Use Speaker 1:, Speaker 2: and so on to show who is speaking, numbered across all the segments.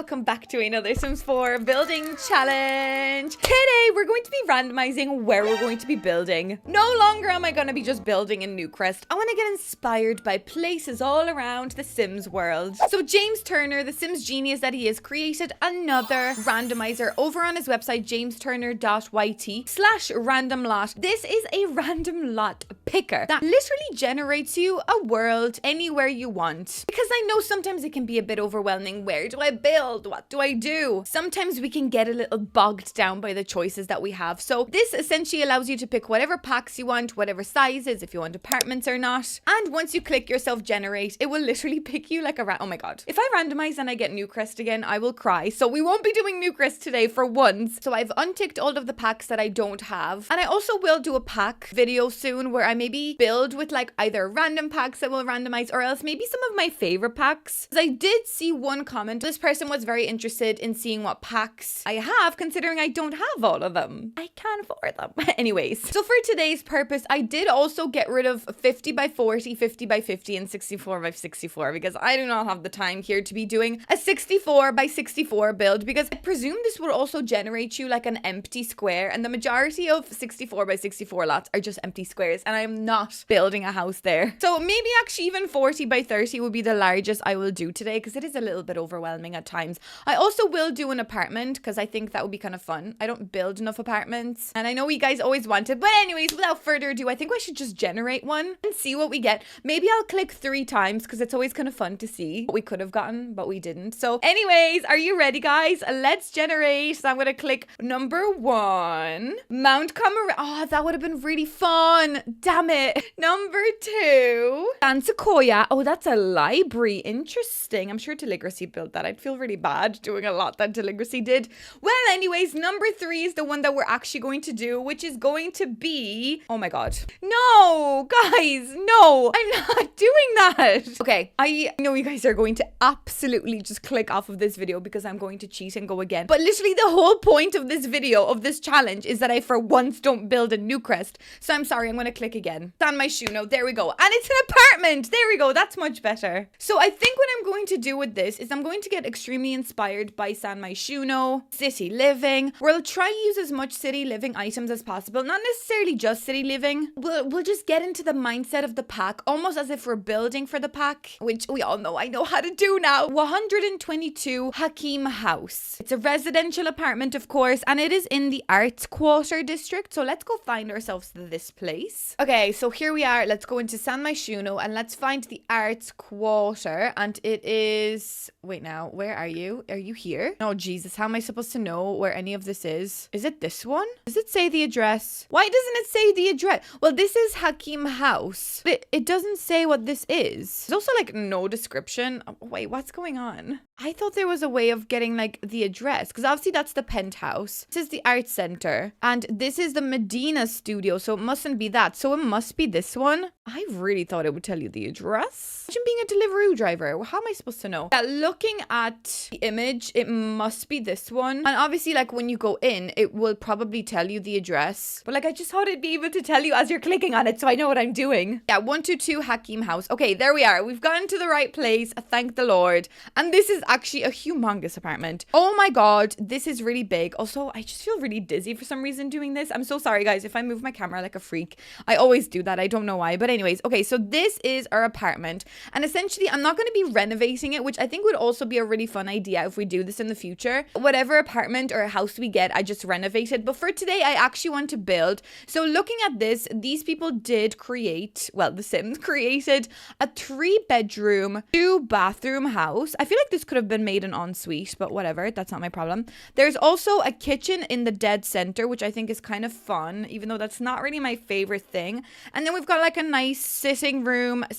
Speaker 1: welcome back to another Sims 4 building challenge. Today we're going to be randomizing where we're going to be building. No longer am I going to be just building in Newcrest. I want to get inspired by places all around the Sims world. So James Turner, the Sims genius that he is, created another randomizer over on his website, jamesturner.yt/random-lot. This is a random lot picker that literally generates you a world anywhere you want. Because I know sometimes it can be a bit overwhelming. Where do I build? What do I do? Sometimes we can get a little bogged down by the choices that we have. So this essentially allows you to pick whatever packs you want, whatever sizes, if you want apartments or not. And once you click yourself generate, it will literally pick you like a oh my god. If I randomize and I get Newcrest again, I will cry. So we won't be doing Newcrest today for once. So I've unticked all of the packs that I don't have. And I also will do a pack video soon where I maybe build with like either random packs that will randomize or else maybe some of my favorite packs. Because I did see one comment. This person was very interested in seeing what packs I have, considering I don't have all of them. I can't afford them. Anyways, so for today's purpose, I did also get rid of 50 by 40, 50 by 50, and 64 by 64 because I do not have the time here to be doing a 64 by 64 build because I presume this will also generate you like an empty square, and the majority of 64 by 64 lots are just empty squares and I am not building a house there. So maybe actually even 40 by 30 will be the largest I will do today because it is a little bit overwhelming at times. I also will do an apartment because I think that would be kind of fun. I don't build enough apartments and I know you guys always wanted, but anyways, without further ado, I think I should just generate one and see what we get. Maybe I'll click 3 times because it's always kind of fun to see what we could have gotten, but we didn't. So anyways, are you ready, guys? Let's generate. So I'm going to click number 1, Mount Comara. Oh, that would have been really fun. Damn it. Number 2, San Sequoia. Oh, that's a library. Interesting. I'm sure Telegraphy built that. I'd feel really bad doing a lot that Telegraphy did. Well, anyways, number 3 is the one that we're actually going to do, which is going to be... Oh my god. No, guys, no, I'm not doing that. Okay, I know you guys are going to absolutely just click off of this video because I'm going to cheat and go again. But literally the whole point of this video, of this challenge, is that I for once don't build a Newcrest. So I'm sorry, I'm going to click again. Stand my shoe. No, there we go. And it's an apartment. There we go. That's much better. So I think what I'm going to do with this is I'm going to get extremely inspired by San Myshuno, City Living. We'll try and use as much City Living items as possible. Not necessarily just City Living. We'll just get into the mindset of the pack, almost as if we're building for the pack, which we all know I know how to do now. 122 Hakim House. It's a residential apartment, of course, and it is in the Arts Quarter district. So let's go find ourselves this place. Okay, so here we are. Let's go into San Myshuno and let's find the Arts Quarter. And it is... Wait now, where are you? Are you here? Oh, Jesus, how am I supposed to know where any of this is? Is it this one? Does it say the address? Why doesn't it say the address? Well, this is Hakim House, but it doesn't say what this is. There's also like no description. Oh, wait, what's going on? I thought there was a way of getting like the address because obviously that's the penthouse. This is the art center and this is the Medina studio, so it mustn't be that. So it must be this one. I really thought it would tell you the address. Imagine being a Deliveroo driver. How am I supposed to know? Yeah, looking at the image, it must be this one. And obviously, like when you go in, it will probably tell you the address. But like, I just thought it'd be able to tell you as you're clicking on it, so I know what I'm doing. Yeah, 122 Hakim House. Okay, there we are. We've gotten to the right place. Thank the Lord. And this is actually a humongous apartment. Oh my god, this is really big. Also, I just feel really dizzy for some reason doing this. I'm so sorry, guys, if I move my camera like a freak. I always do that. I don't know why. But anyways, okay, so this is our apartment. And essentially, I'm not going to be renovating it, which I think would also be a really fun idea if we do this in the future. Whatever apartment or house we get, I just renovate it. But for today, I actually want to build. So looking at this, these people did create, well, the Sims created a 3-bedroom, 2-bathroom house. I feel like this could have been made an ensuite, but whatever. That's not my problem. There's also a kitchen in the dead center, which I think is kind of fun, even though that's not really my favorite thing. And then we've got like a nice sitting room /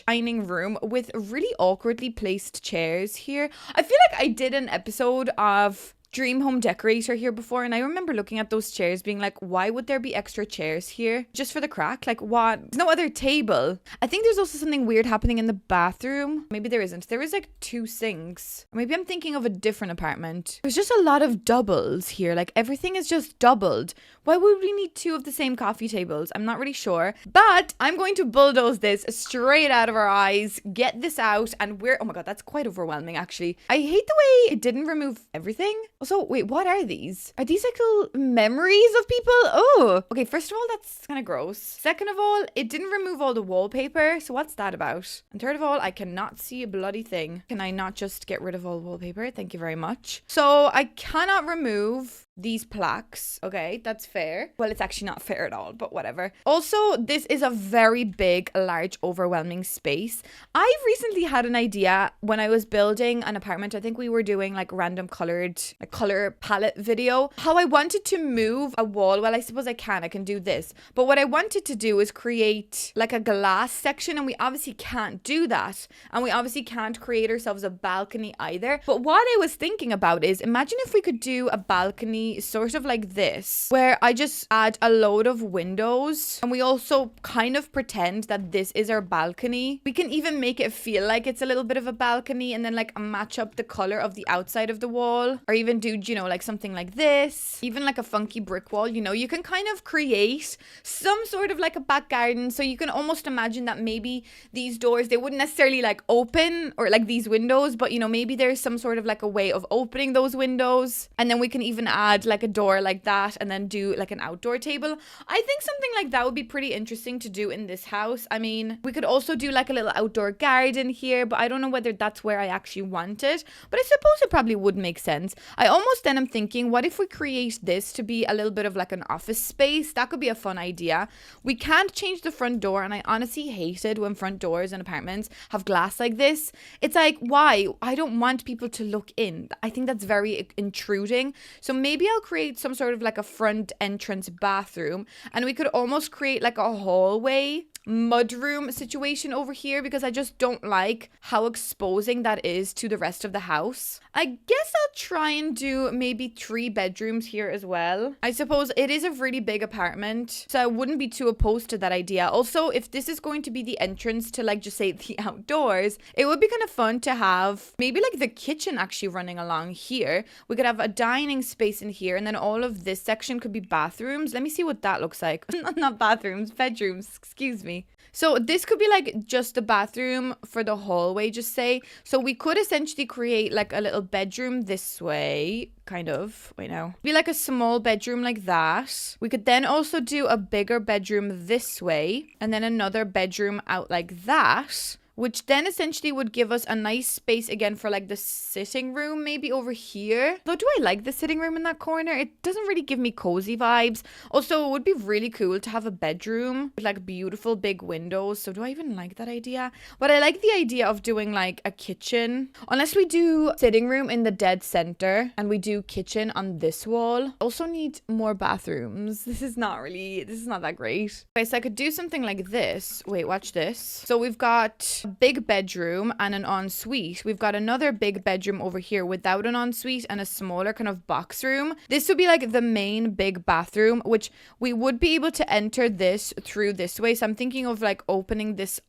Speaker 1: dining room with really awkwardly placed chairs here. I feel like I did an episode of dream home decorator here before, and I remember looking at those chairs being like, why would there be extra chairs here? Just for the crack? Like what? There's no other table. I think there's also something weird happening in the bathroom. Maybe there isn't. There is like 2 sinks. Or maybe I'm thinking of a different apartment. There's just a lot of doubles here. Like everything is just doubled. Why would we need 2 of the same coffee tables? I'm not really sure. But I'm going to bulldoze this straight out of our eyes, get this out, and we're, oh my god, that's quite overwhelming actually. I hate the way it didn't remove everything. Also, wait, what are these? Are these like little memories of people? Oh, okay, first of all, that's kind of gross. Second of all, it didn't remove all the wallpaper, so what's that about? And third of all, I cannot see a bloody thing. Can I not just get rid of all the wallpaper? Thank you very much. So I cannot remove these plaques. Okay, that's fair. Well, it's actually not fair at all, but whatever. Also, this is a very big, large, overwhelming space. I recently had an idea when I was building an apartment. I think we were doing like random colored, like color palette video, how I wanted to move a wall. Well, I suppose I can do this. But what I wanted to do is create like a glass section, and we obviously can't do that. And we obviously can't create ourselves a balcony either. But what I was thinking about is, imagine if we could do a balcony sort of like this, where I just add a load of windows, and we also kind of pretend that this is our balcony. We can even make it feel like it's a little bit of a balcony, and then like match up the color of the outside of the wall, or even do, you know, like something like this, even like a funky brick wall. You know, you can kind of create some sort of like a back garden. So you can almost imagine that maybe these doors, they wouldn't necessarily like open, or like these windows, but you know, maybe there's some sort of like a way of opening those windows, and then we can even add like a door like that, and then do like an outdoor table. I think something like that would be pretty interesting to do in this house. I mean, we could also do like a little outdoor garden here, but I don't know whether that's where I actually want it, but I suppose it probably would make sense. I almost then am thinking, what if we create this to be a little bit of like an office space? That could be a fun idea. We can't change the front door, and I honestly hated when front doors in apartments have glass like this. It's like, why? I don't want people to look in. I think that's very intruding. So maybe I'll create some sort of like a front entrance bathroom, and we could almost create like a hallway mudroom situation over here, because I just don't like how exposing that is to the rest of the house. I guess I'll try and do maybe 3 bedrooms here as well. I suppose it is a really big apartment, so I wouldn't be too opposed to that idea. Also, if this is going to be the entrance to like just say the outdoors, it would be kind of fun to have maybe like the kitchen actually running along here. We could have a dining space in here, and then all of this section could be bathrooms. Let me see what that looks like. Not bathrooms, bedrooms, excuse me. So this could be like just a bathroom for the hallway, just say. So we could essentially create like a little bedroom this way, kind of. Wait, now. Be like a small bedroom like that. We could then also do a bigger bedroom this way, and then another bedroom out like that, which then essentially would give us a nice space again for like the sitting room maybe over here. Though, do I like the sitting room in that corner? It doesn't really give me cozy vibes. Also, it would be really cool to have a bedroom with like beautiful big windows. So do I even like that idea? But I like the idea of doing like a kitchen. Unless we do sitting room in the dead center and we do kitchen on this wall. Also need more bathrooms. This is not that great. Okay, so I could do something like this. Wait, watch this. So we've got a big bedroom and an ensuite. We've got another big bedroom over here without an ensuite, and a smaller kind of box room. This would be like the main big bathroom, which we would be able to enter this through this way. So I'm thinking of like opening this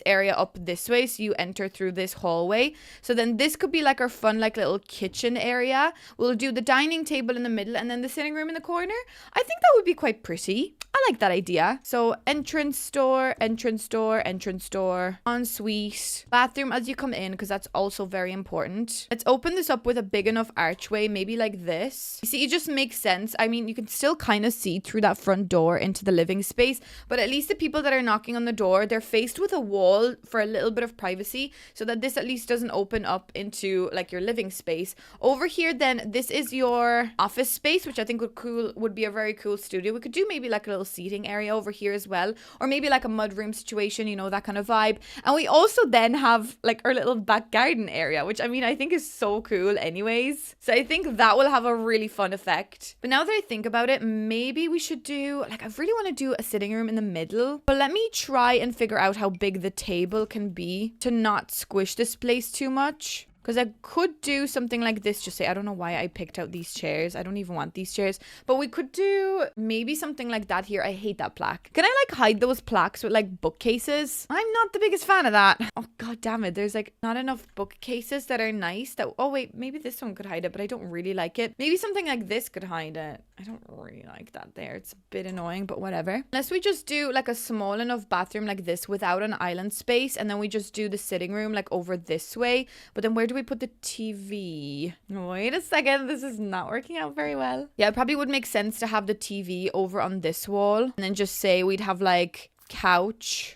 Speaker 1: area up this way, so you enter through this hallway. So then this could be like our fun like little kitchen area. We'll do the dining table in the middle, and then the sitting room in the corner. I think that would be quite pretty. I like that idea. So entrance door, entrance door, entrance door, ensuite, bathroom as you come in, because that's also very important. Let's open this up with a big enough archway, maybe like this. You see, it just makes sense. I mean, you can still kind of see through that front door into the living space, but at least the people that are knocking on the door, they're faced with a wall for a little bit of privacy, so that this at least doesn't open up into like your living space. Over here then, this is your office space, which I think would be a very cool studio. We could do maybe like a little seating area over here as well, or maybe like a mudroom situation, you know, that kind of vibe. And we also then have like our little back garden area, which I mean, I think is so cool anyways. So I think that will have a really fun effect. But now that I think about it, maybe we should do, like, I really want to do a sitting room in the middle. But let me try and figure out how big the table can be to not squish this place too much. Because I could do something like this. Just say, I don't know why I picked out these chairs. I don't even want these chairs. But we could do maybe something like that here. I hate that plaque. Can I like hide those plaques with like bookcases? I'm not the biggest fan of that. Oh, god damn it. There's like not enough bookcases that are nice. That, oh wait, maybe this one could hide it, but I don't really like it. Maybe something like this could hide it. I don't really like that there. It's a bit annoying, but whatever. Unless we just do like a small enough bathroom like this without an island space, and then we just do the sitting room like over this way. But then where do we put the TV? Wait a second, this is not working out very well. Yeah, it probably would make sense to have the TV over on this wall, and then just say we'd have like couch,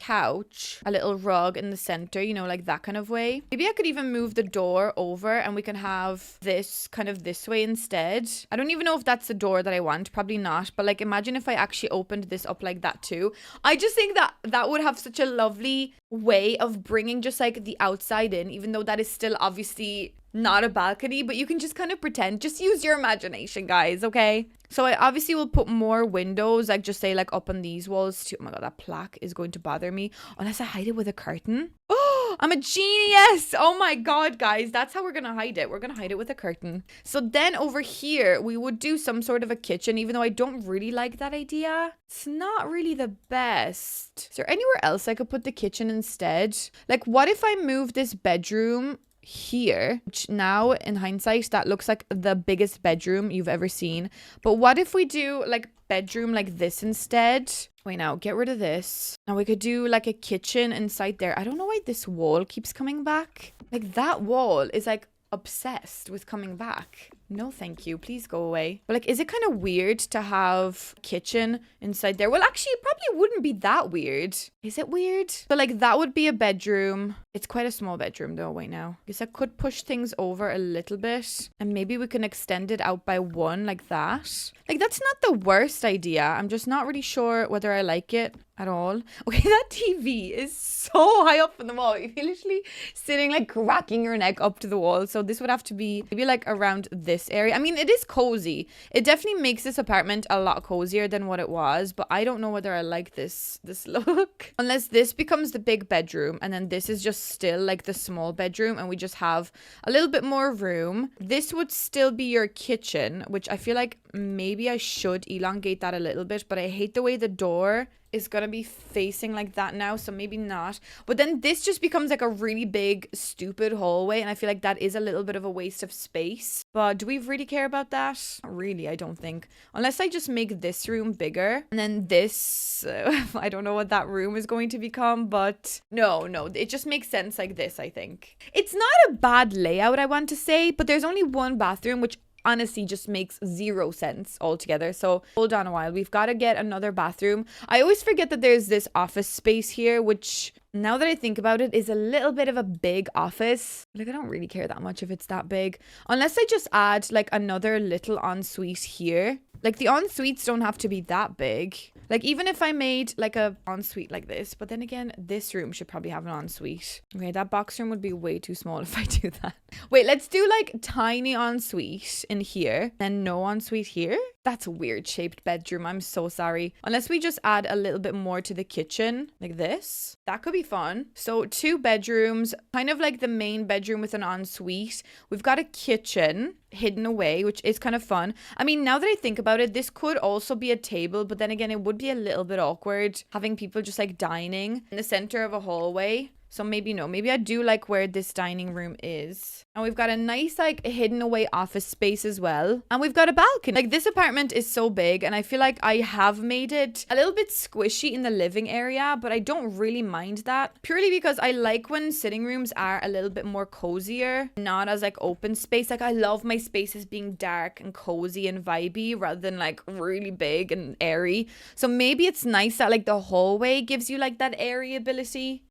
Speaker 1: a little rug in the center, you know, like that kind of way. Maybe I could even move the door over and we can have this kind of this way instead. I don't even know if that's the door that I want, probably not, but like imagine if I actually opened this up like that too. I just think that that would have such a lovely way of bringing just like the outside in, even though that is still obviously not a balcony, but you can just kind of pretend. Just use your imagination, guys, okay? So I obviously will put more windows, like just say like up on these walls too. Oh my god, that plaque is going to bother me unless I hide it with a curtain. Oh, I'm a genius. Oh my god, guys, that's how we're gonna hide it. We're gonna hide it with a curtain. So then over here we would do some sort of a kitchen, even though I don't really like that idea. It's not really the best. Is there anywhere else I could put the kitchen instead? Like what if I move this bedroom here, which now in hindsight that looks like the biggest bedroom you've ever seen, but what if we do like bedroom like this instead? Wait, now get rid of this. Now we could do like a kitchen inside there. I don't know why this wall keeps coming back. Like that wall is like obsessed with coming back. No, thank you. Please go away. But like, is it kind of weird to have kitchen inside there? Well, actually, it probably wouldn't be that weird. Is it weird? But like, that would be a bedroom. It's quite a small bedroom though. Wait now. I guess I could push things over a little bit. And maybe we can extend it out by one like that. Like, that's not the worst idea. I'm just not really sure whether I like it at all. Okay, that TV is so high up on the wall. You're literally sitting like cracking your neck up to the wall. So this would have to be maybe like around this area. I mean, it is cozy. It definitely makes this apartment a lot cozier than what it was, but I don't know whether I like this look. Unless this becomes the big bedroom and then this is just still like the small bedroom and we just have a little bit more room. This would still be your kitchen, which I feel like maybe I should elongate that a little bit, but I hate the way the door is gonna be facing like that now, so maybe not. But then this just becomes like a really big stupid hallway, and I feel like that is a little bit of a waste of space. But do we really care about that? Not really, I don't think, unless I just make this room bigger and then this I don't know what that room is going to become, but no, it just makes sense like this. I think it's not a bad layout, I want to say, but there's only one bathroom, which honestly just makes zero sense altogether. So hold on a while, we've got to get another bathroom. I always forget that there's this office space here, which now that I think about it is a little bit of a big office. Like, I don't really care that much if it's that big, unless I just add like another little ensuite here. Like, the ensuites don't have to be that big. Like, even if I made like a ensuite like this, but then again, this room should probably have an ensuite. Okay, that box room would be way too small if I do that. Wait, let's do like tiny ensuite in here, then no ensuite here. That's a weird shaped bedroom. I'm so sorry. Unless we just add a little bit more to the kitchen like this. That could be fun. So 2 bedrooms, kind of like the main bedroom with an ensuite. We've got a kitchen hidden away, which is kind of fun. I mean, now that I think about it, this could also be a table, but then again, it would be a little bit awkward having people just like dining in the center of a hallway. So maybe no, maybe I do like where this dining room is. And we've got a nice like hidden away office space as well. And we've got a balcony. Like, this apartment is so big, and I feel like I have made it a little bit squishy in the living area, but I don't really mind that. Purely because I like when sitting rooms are a little bit more cozier, not as like open space. Like, I love my spaces being dark and cozy and vibey rather than like really big and airy. So maybe it's nice that like the hallway gives you like that airiness.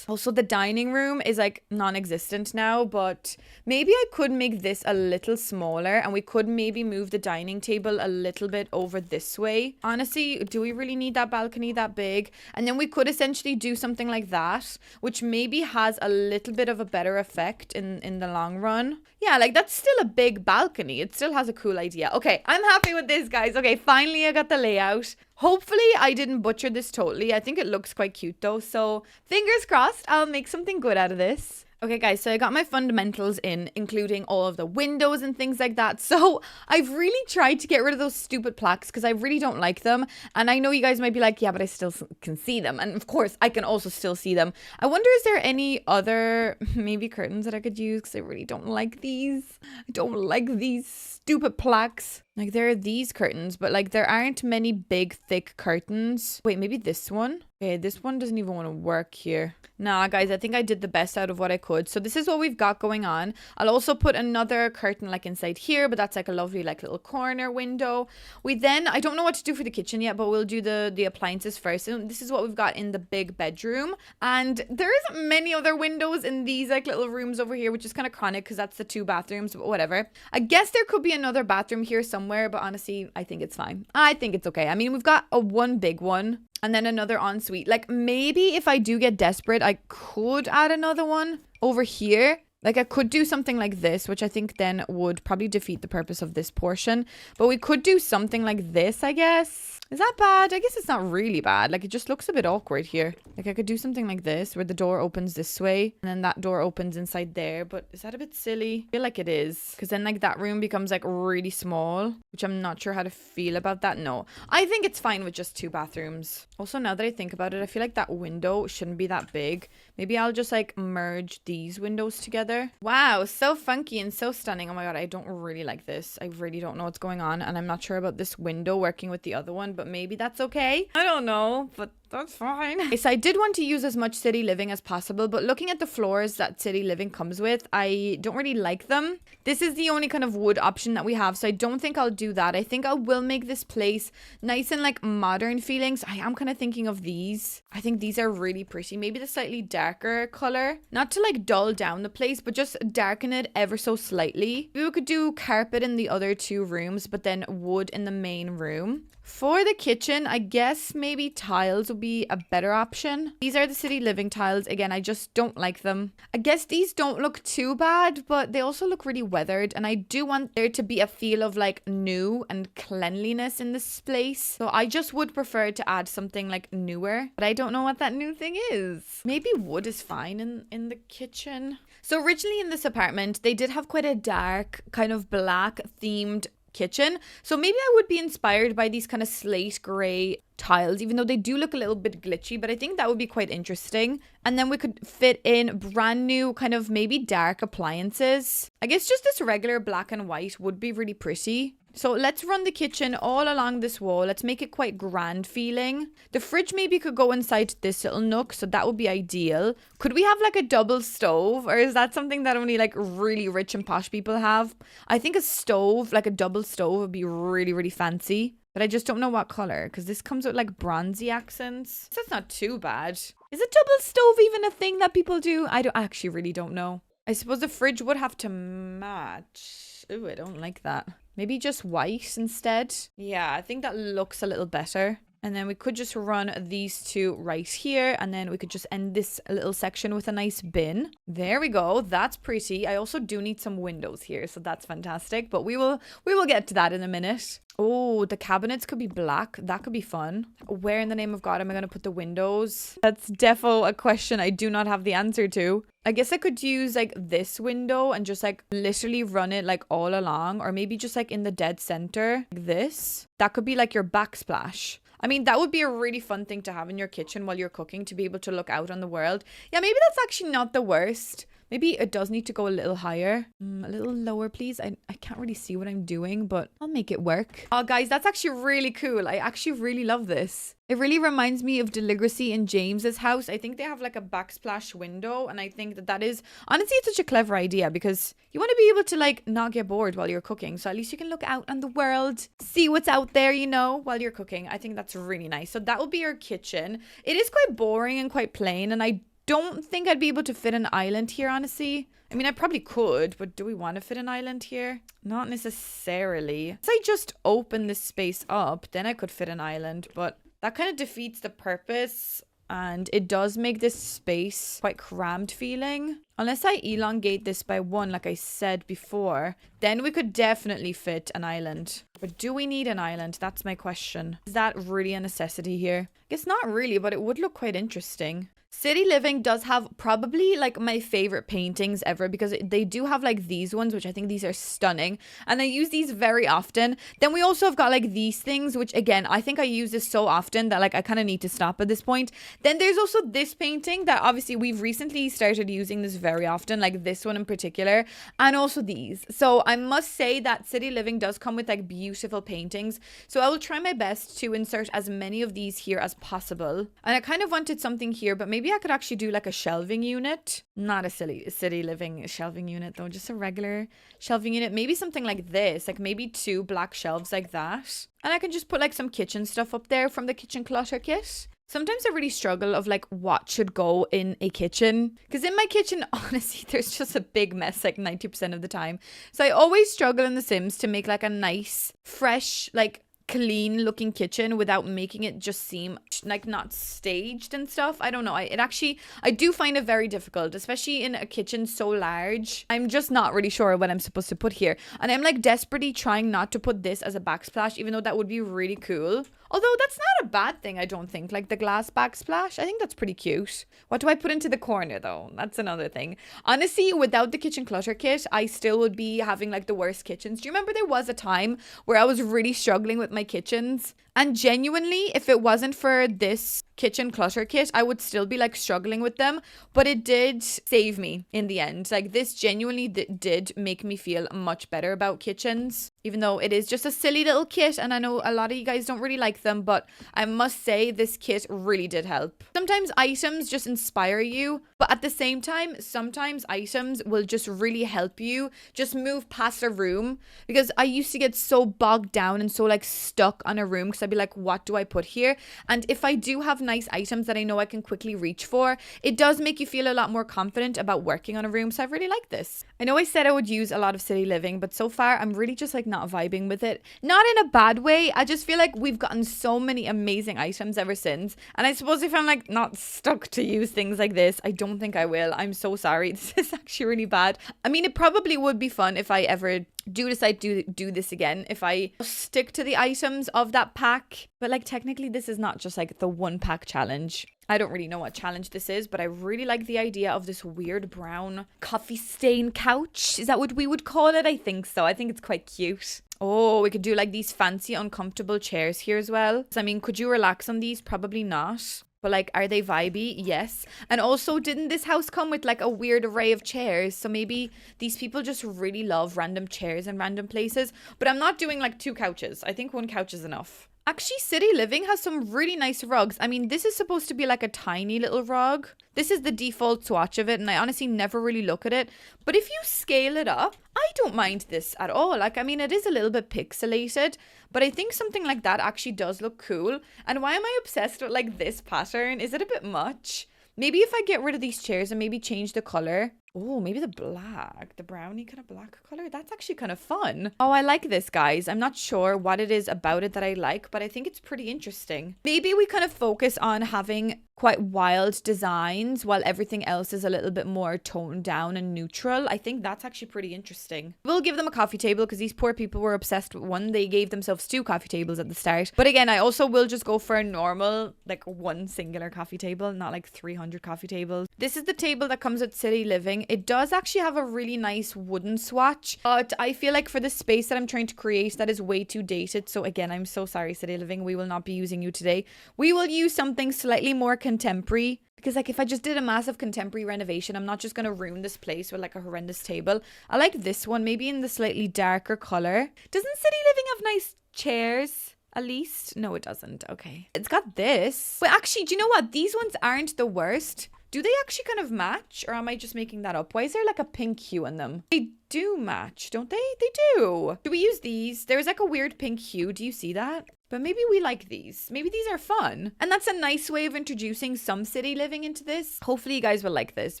Speaker 1: Also, the dining room is like non-existent now, but maybe I could make this a little smaller, and we could maybe move the dining table a little bit over this way. Honestly, do we really need that balcony that big? And then we could essentially do something like that, which maybe has a little bit of a better effect in the long run. Yeah, like, that's still a big balcony. It still has a cool idea. Okay, I'm happy with this, guys. Okay, finally I got the layout. Hopefully I didn't butcher this totally. I think it looks quite cute though. So fingers crossed I'll make something good out of this. Okay, guys, so I got my fundamentals in, including all of the windows and things like that. So I've really tried to get rid of those stupid plaques because I really don't like them. And I know you guys might be like, yeah, but I still can see them. And of course, I can also still see them. I wonder, is there any other maybe curtains that I could use? Because I really don't like these. I don't like these stupid plaques. Like, there are these curtains, but like there aren't many big, thick curtains. Wait, maybe this one? Okay, this one doesn't even want to work here. Nah, guys, I think I did the best out of what I could. So this is what we've got going on. I'll also put another curtain like inside here, but that's like a lovely like little corner window. I don't know what to do for the kitchen yet, but we'll do the appliances first. And this is what we've got in the big bedroom. And there isn't many other windows in these like little rooms over here, which is kind of chronic because that's the 2 bathrooms, but whatever. I guess there could be another bathroom here somewhere, but honestly, I think it's fine. I think it's okay. I mean, we've got one big one. And then another ensuite. Like, maybe if I do get desperate, I could add another one over here. Like, I could do something like this, which I think then would probably defeat the purpose of this portion. But we could do something like this, I guess. Is that bad? I guess it's not really bad. Like, it just looks a bit awkward here. Like, I could do something like this, where the door opens this way, and then that door opens inside there. But is that a bit silly? I feel like it is. Because then, like, that room becomes, like, really small, which I'm not sure how to feel about that. No. I think it's fine with just 2 bathrooms. Also, now that I think about it, I feel like that window shouldn't be that big. Maybe I'll just, like, merge these windows together. Wow, so funky and so stunning. Oh my god, I don't really like this. I really don't know what's going on, and I'm not sure about this window working with the other one, but maybe that's okay. I don't know, but that's fine. Okay, so I did want to use as much city living as possible, but looking at the floors that city living comes with, I don't really like them. This is the only kind of wood option that we have, so I don't think I'll do that. I think I will make this place nice and like modern feelings. I am kind of thinking of these. I think these are really pretty. Maybe the slightly darker color. Not to like dull down the place, but just darken it ever so slightly. Maybe we could do carpet in the other 2 rooms, but then wood in the main room. For the kitchen, I guess maybe tiles would be a better option. These are the city living tiles. Again, I just don't like them. I guess these don't look too bad, but they also look really weathered. And I do want there to be a feel of like new and cleanliness in this place. So I just would prefer to add something like newer. But I don't know what that new thing is. Maybe wood is fine in the kitchen. So originally in this apartment, they did have quite a dark, kind of black themed kitchen. So maybe I would be inspired by these kind of slate gray tiles, even though they do look a little bit glitchy, but I think that would be quite interesting. And then we could fit in brand new kind of maybe dark appliances. I guess just this regular black and white would be really pretty. So let's run the kitchen all along this wall. Let's make it quite grand feeling. The fridge maybe could go inside this little nook, so that would be ideal. Could we have like a double stove, or is that something that only like really rich and posh people have? I think a stove, like a double stove, would be really, really fancy. But I just don't know what color, because this comes with like bronzy accents. So that's not too bad. Is a double stove even a thing that people do? I actually really don't know. I suppose the fridge would have to match. Ooh, I don't like that. Maybe just white instead. Yeah, I think that looks a little better. And then we could just run these 2 right here. And then we could just end this little section with a nice bin. There we go. That's pretty. I also do need some windows here, so that's fantastic. But we will get to that in a minute. Oh, the cabinets could be black. That could be fun. Where in the name of God am I going to put the windows? That's defo a question I do not have the answer to. I guess I could use like this window and just like literally run it like all along, or maybe just like in the dead center like this. That could be like your backsplash. I mean, that would be a really fun thing to have in your kitchen while you're cooking, to be able to look out on the world. Yeah, maybe that's actually not the worst. Maybe it does need to go a little higher. A little lower, please. I can't really see what I'm doing, but I'll make it work. Oh, guys, that's actually really cool. I actually really love this. It really reminds me of Deligracy in James's house. I think they have like a backsplash window, and I think that is, honestly, it's such a clever idea, because you want to be able to like not get bored while you're cooking. So at least you can look out on the world, see what's out there, you know, while you're cooking. I think that's really nice. So that will be your kitchen. It is quite boring and quite plain, and I don't think I'd be able to fit an island here, honestly. I mean, I probably could, but do we want to fit an island here? Not necessarily. If I just open this space up, then I could fit an island, but that kind of defeats the purpose, and it does make this space quite crammed feeling. Unless I elongate this by 1, like I said before, then we could definitely fit an island. But do we need an island? That's my question. Is that really a necessity here? I guess not really, but it would look quite interesting. City Living does have probably like my favorite paintings ever because they do have like these ones, which I think these are stunning. And I use these very often. Then we also have got like these things, which again, I think I use this so often that like I kind of need to stop at this point. Then there's also this painting that obviously we've recently started using this very often, like this one in particular, and also these. So I must say that City Living does come with like beautiful paintings. So I will try my best to insert as many of these here as possible. And I kind of wanted something here, but maybe I could actually do like a shelving unit. Not a City Living shelving unit though, just a regular shelving unit. Maybe something like this, like maybe 2 black shelves like that. And I can just put like some kitchen stuff up there from the kitchen clutter kit. Sometimes I really struggle of like what should go in a kitchen, because in my kitchen, honestly, there's just a big mess like 90% of the time. So I always struggle in The Sims to make like a nice, fresh, like clean looking kitchen without making it just seem like not staged and stuff. I don't know. I do find it very difficult, especially in a kitchen so large. I'm just not really sure what I'm supposed to put here. And I'm like desperately trying not to put this as a backsplash, even though that would be really cool. Although that's not a bad thing, I don't think. Like the glass backsplash, I think that's pretty cute. What do I put into the corner though? That's another thing. Honestly, without the kitchen clutter kit, I still would be having like the worst kitchens. Do you remember there was a time where I was really struggling with my kitchens? And genuinely, if it wasn't for this kitchen clutter kit, I would still be like struggling with them. But it did save me in the end. Like this genuinely did make me feel much better about kitchens. Even though it is just a silly little kit, and I know a lot of you guys don't really like them, but I must say this kit really did help. Sometimes items just inspire you, but at the same time, sometimes items will just really help you just move past a room, because I used to get so bogged down and so like stuck on a room because I'd be like, what do I put here? And if I do have nice items that I know I can quickly reach for, it does make you feel a lot more confident about working on a room. So I really like this. I know I said I would use a lot of City Living, but so far I'm really just like not vibing with it. Not in a bad way. I just feel like we've gotten so many amazing items ever since. And I suppose if I'm like not stuck to use things like this, I don't think I will. I'm so sorry. This is actually really bad. I mean, it probably would be fun if I ever do decide to do this again, if I stick to the items of that pack. But like technically this is not just like the 1 pack challenge. I don't really know what challenge this is, but I really like the idea of this weird brown coffee stain couch. Is that what we would call it? I think so. I think it's quite cute. Oh, we could do like these fancy uncomfortable chairs here as well. So, I mean, could you relax on these? Probably not. But like, are they vibey? Yes. And also, didn't this house come with like a weird array of chairs? So maybe these people just really love random chairs in random places. But I'm not doing like 2 couches. I think 1 couch is enough. Actually, City Living has some really nice rugs. I mean, this is supposed to be like a tiny little rug. This is the default swatch of it, and I honestly never really look at it. But if you scale it up, I don't mind this at all. Like, I mean, it is a little bit pixelated, but I think something like that actually does look cool. And why am I obsessed with like this pattern? Is it a bit much? Maybe if I get rid of these chairs and maybe change the color. Oh, maybe the black, the brownie kind of black color. That's actually kind of fun. Oh, I like this, guys. I'm not sure what it is about it that I like, but I think it's pretty interesting. Maybe we kind of focus on having quite wild designs while everything else is a little bit more toned down and neutral. I think that's actually pretty interesting. We'll give them a coffee table because these poor people were obsessed with one. They gave themselves 2 coffee tables at the start. But again, I also will just go for a normal, like 1 singular coffee table, not like 300 coffee tables. This is the table that comes with City Living. It does actually have a really nice wooden swatch, but I feel like for the space that I'm trying to create, that is way too dated. So again, I'm so sorry, City Living. We will not be using you today. We will use something slightly more contemporary, because like if I just did a massive contemporary renovation, I'm not just going to ruin this place with like a horrendous table. I like this one, maybe in the slightly darker color. Doesn't City Living have nice chairs? At least? No, it doesn't. Okay. It's got this. But actually, do you know what? These ones aren't the worst. Do they actually kind of match, or am I just making that up? Why is there like a pink hue in them? They do match, don't they? They do. Do we use these? There's like a weird pink hue. Do you see that? But maybe we like these. Maybe these are fun. And that's a nice way of introducing some City Living into this. Hopefully you guys will like this,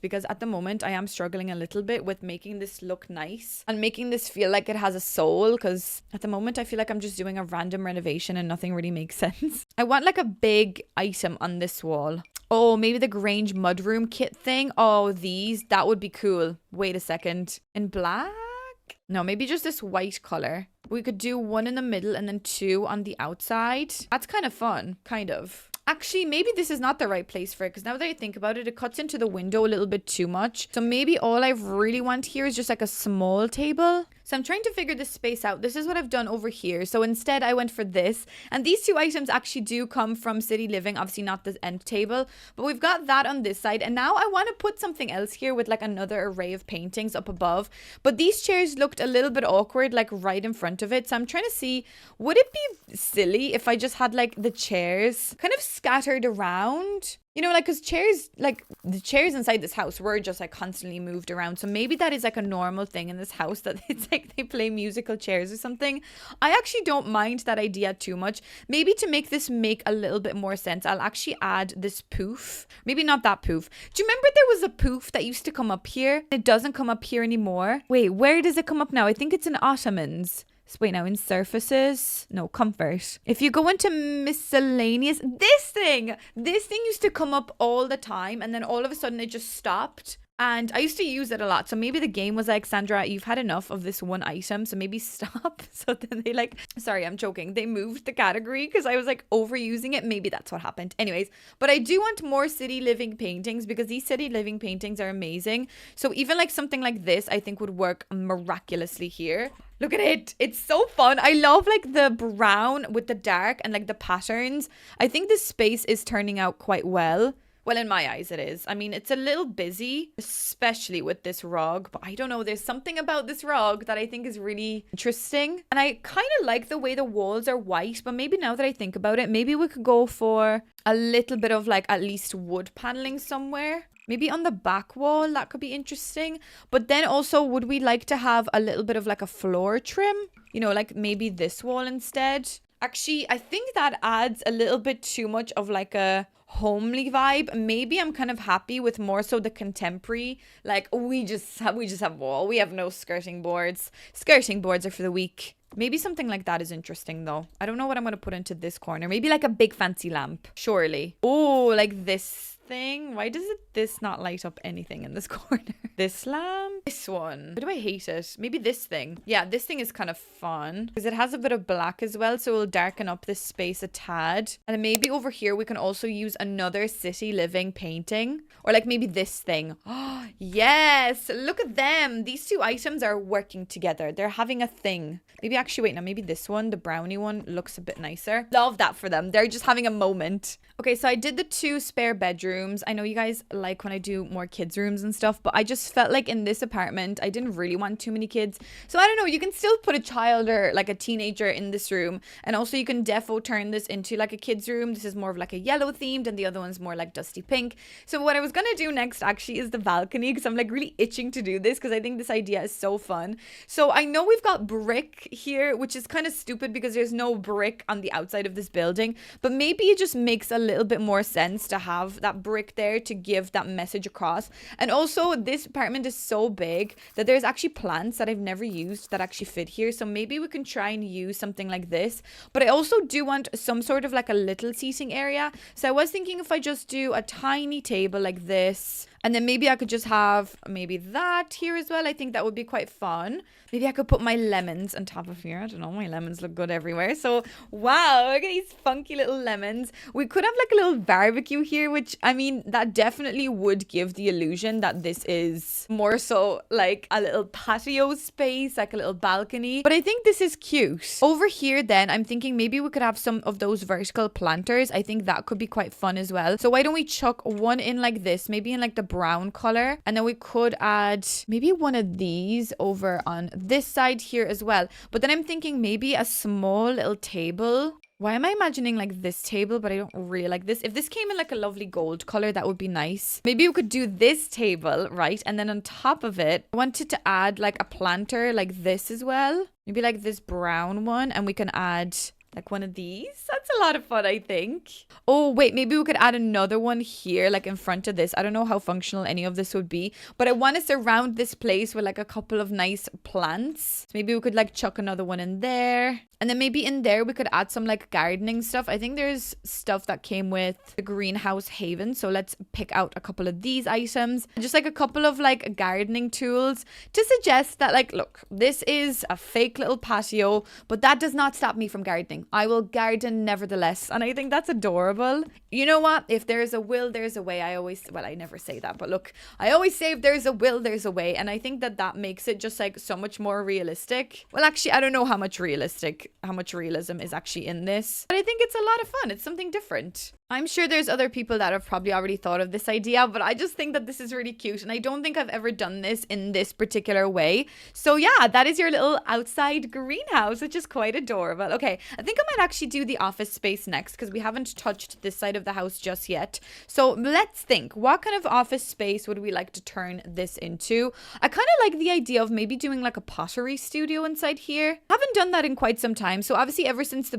Speaker 1: because at the moment I am struggling a little bit with making this look nice and making this feel like it has a soul, because at the moment I feel like I'm just doing a random renovation and nothing really makes sense. I want like a big item on this wall. Oh, maybe the Grange mudroom kit thing. Oh, these. That would be cool. Wait a second. In black? No, maybe just this white color. We could do 1 in the middle and then 2 on the outside. That's kind of fun. Kind of. Actually, maybe this is not the right place for it, because now that I think about it, it cuts into the window a little bit too much. So maybe all I really want here is just like a small table. So I'm trying to figure this space out. This is what I've done over here. So instead I went for this. And these two items actually do come from City Living. Obviously not the end table. But we've got that on this side. And now I want to put something else here with like another array of paintings up above. But these chairs looked a little bit awkward, like right in front of it. So I'm trying to see, would it be silly if I just had like the chairs kind of scattered around? You know, like, because chairs, like, the chairs inside this house were just, like, constantly moved around. So maybe that is, like, a normal thing in this house, that it's, like, they play musical chairs or something. I actually don't mind that idea too much. Maybe to make this make a little bit more sense, I'll actually add this poof. Maybe not that poof. Do you remember there was a poof that used to come up here? It doesn't come up here anymore. Wait, where does it come up now? I think it's in Ottomans. So wait, now in surfaces, no, comfort. If you go into miscellaneous, this thing used to come up all the time, and then all of a sudden it just stopped. And I used to use it a lot. So maybe the game was like, Sandra, you've had enough of this one item, so maybe stop. So then they like, sorry, I'm joking. They moved the category because I was like overusing it. Maybe that's what happened. Anyways, but I do want more City Living paintings because these City Living paintings are amazing. So even like something like this, I think would work miraculously here. Look at it. It's so fun. I love like the brown with the dark and like the patterns. I think this space is turning out quite well. Well, in my eyes, it is. I mean, it's a little busy, especially with this rug. But I don't know. There's something about this rug that I think is really interesting. And I kind of like the way the walls are white. But maybe now that I think about it, maybe we could go for a little bit of like at least wood paneling somewhere. Maybe on the back wall, that could be interesting. But then also, would we like to have a little bit of like a floor trim? You know, like maybe this wall instead. Actually, I think that adds a little bit too much of like a homely vibe. Maybe I'm kind of happy with more so the contemporary, like we just have wall. We have no skirting boards. Skirting boards are for the weak. Maybe something like that is interesting though. I don't know what I'm going to put into this corner. Maybe like a big fancy lamp. Surely. Oh, like this thing. Why does this not light up anything in this corner? This lamp? This one. Why do I hate it? Maybe this thing. Yeah, this thing is kind of fun because it has a bit of black as well, so it'll darken up this space a tad. And then maybe over here we can also use another City Living painting, or like maybe this thing. Oh, yes, look at them. These two items are working together. They're having a thing. Maybe actually, wait, now maybe this one, the brownie one, looks a bit nicer. Love that for them. They're just having a moment. Okay, so I did the 2 spare bedrooms. I know you guys like when I do more kids' rooms and stuff, but I just felt like in this apartment, I didn't really want too many kids. So I don't know, you can still put a child or like a teenager in this room. And also you can defo turn this into like a kids' room. This is more of like a yellow themed and the other one's more like dusty pink. So what I was going to do next actually is the balcony, because I'm like really itching to do this because I think this idea is so fun. So I know we've got brick here, which is kind of stupid because there's no brick on the outside of this building, but maybe it just makes a little bit more sense to have that brick there to give that message across. And also this apartment is so big that there's actually plants that I've never used that actually fit here, so maybe we can try and use something like this. But I also do want some sort of like a little seating area, so I was thinking if I just do a tiny table like this, and then maybe I could just have maybe that here as well. I think that would be quite fun. Maybe I could put my lemons on top of here. I don't know, my lemons look good everywhere. So, wow, look at these funky little lemons. We could have like a little barbecue here, which, I mean, that definitely would give the illusion that this is more so like a little patio space, like a little balcony. But I think this is cute. Over here then, I'm thinking maybe we could have some of those vertical planters. I think that could be quite fun as well. So why don't we chuck one in like this, maybe in like the brown color, and then we could add maybe one of these over on this side here as well. But then I'm thinking maybe a small little table. Why am I imagining like this table, but I don't really like this? If this came in like a lovely gold color, that would be nice. Maybe we could do this table, right? And then on top of it, I wanted to add like a planter like this as well. Maybe like this brown one, and we can add like one of these. That's a lot of fun, I think. Oh, wait, maybe we could add another one here, like in front of this. I don't know how functional any of this would be, but I want to surround this place with like a couple of nice plants. So maybe we could like chuck another one in there. And then maybe in there we could add some like gardening stuff. I think there's stuff that came with the greenhouse haven. So let's pick out a couple of these items. Just like a couple of like gardening tools to suggest that like, look, this is a fake little patio, but that does not stop me from gardening. garden. I will garden nevertheless. And I think that's adorable. You know what? If there's a will, there's a way. Well, I never say that, but look, I always say if there's a will, there's a way. And I think that makes it just like so much more realistic. Well, actually, I don't know how much realism is actually in this, but I think it's a lot of fun. It's something different. I'm sure there's other people that have probably already thought of this idea, but I just think that this is really cute. And I don't think I've ever done this in this particular way. So yeah, that is your little outside greenhouse, which is quite adorable. Okay, I think I might actually do the office space next because we haven't touched this side of the house just yet. So let's think, what kind of office space would we like to turn this into? I kind of like the idea of maybe doing like a pottery studio inside here. I haven't done that in quite some time. So obviously ever since the